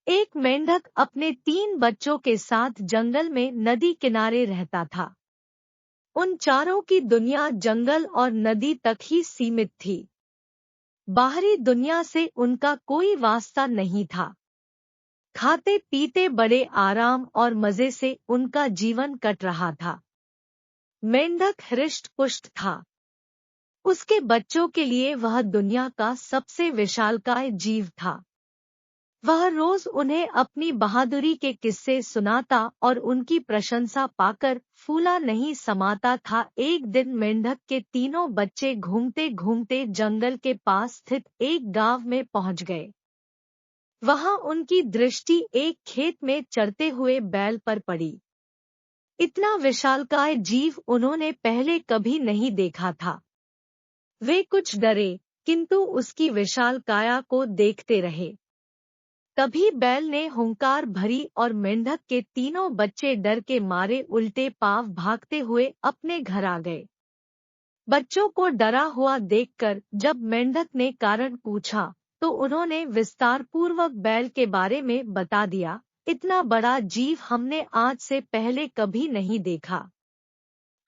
एक मेंढक अपने 3 बच्चों के साथ जंगल में नदी किनारे रहता था। उन चारों की दुनिया जंगल और नदी तक ही सीमित थी। बाहरी दुनिया से उनका कोई वास्ता नहीं था। खाते पीते बड़े आराम और मजे से उनका जीवन कट रहा था। मेंढक हृष्ट पुष्ट था। उसके बच्चों के लिए वह दुनिया का सबसे विशालकाय जीव था। वह रोज उन्हें अपनी बहादुरी के किस्से सुनाता और उनकी प्रशंसा पाकर फूला नहीं समाता था। एक दिन मेंढक के तीनों बच्चे घूमते घूमते जंगल के पास स्थित एक गांव में पहुंच गए। वहां उनकी दृष्टि एक खेत में चरते हुए बैल पर पड़ी। इतना विशालकाय जीव उन्होंने पहले कभी नहीं देखा था। वे कुछ डरे, किंतु उसकी विशाल काया को देखते रहे। तभी बैल ने हुंकार भरी और मेंढक के तीनों बच्चे डर के मारे उल्टे पांव भागते हुए अपने घर आ गए। बच्चों को डरा हुआ देखकर जब मेंढक ने कारण पूछा तो उन्होंने विस्तारपूर्वक बैल के बारे में बता दिया। इतना बड़ा जीव हमने आज से पहले कभी नहीं देखा।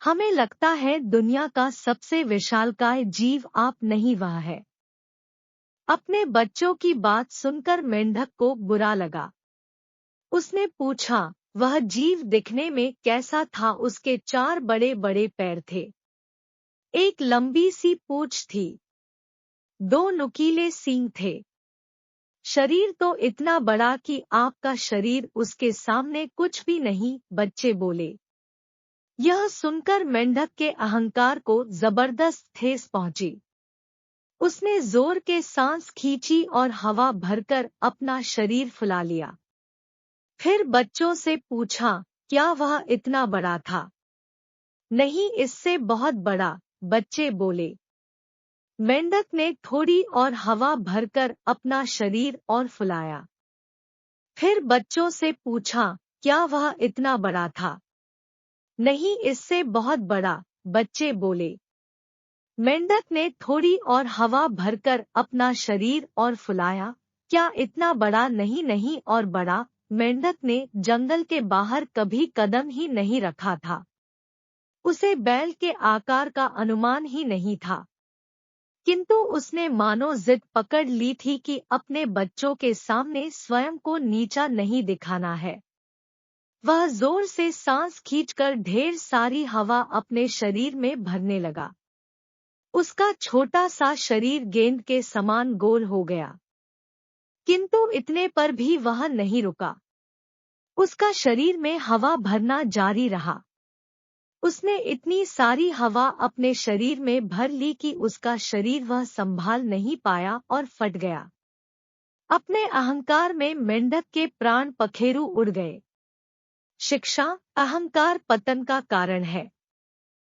हमें लगता है दुनिया का सबसे विशालकाय जीव आप नहीं, वह है। अपने बच्चों की बात सुनकर मेंढक को बुरा लगा। उसने पूछा, वह जीव दिखने में कैसा था? उसके 4 बड़े बड़े पैर थे, एक लंबी सी पूंछ थी, 2 नुकीले सींग थे। शरीर तो इतना बड़ा कि आपका शरीर उसके सामने कुछ भी नहीं, बच्चे बोले। यह सुनकर मेंढक के अहंकार को जबरदस्त ठेस पहुंची। उसने जोर के सांस खींची और हवा भरकर अपना शरीर फुला लिया। फिर बच्चों से पूछा, क्या वह इतना बड़ा था? नहीं, इससे बहुत बड़ा, बच्चे बोले। मेंढक ने थोड़ी और हवा भरकर अपना शरीर और फुलाया। फिर बच्चों से पूछा, क्या वह इतना बड़ा था? नहीं, इससे बहुत बड़ा, बच्चे बोले। मेंढक ने थोड़ी और हवा भरकर अपना शरीर और फुलाया। क्या इतना बड़ा? नहीं नहीं, और बड़ा। मेंढक ने जंगल के बाहर कभी कदम ही नहीं रखा था। उसे बैल के आकार का अनुमान ही नहीं था, किंतु उसने मानो जिद पकड़ ली थी कि अपने बच्चों के सामने स्वयं को नीचा नहीं दिखाना है। वह जोर से सांस खींचकर ढेर सारी हवा अपने शरीर में भरने लगा। उसका छोटा सा शरीर गेंद के समान गोल हो गया, किंतु इतने पर भी वह नहीं रुका। उसका शरीर में हवा भरना जारी रहा। उसने इतनी सारी हवा अपने शरीर में भर ली कि उसका शरीर वह संभाल नहीं पाया और फट गया। अपने अहंकार में मेंढक के प्राण पखेरु उड़ गए। शिक्षा, अहंकार पतन का कारण है।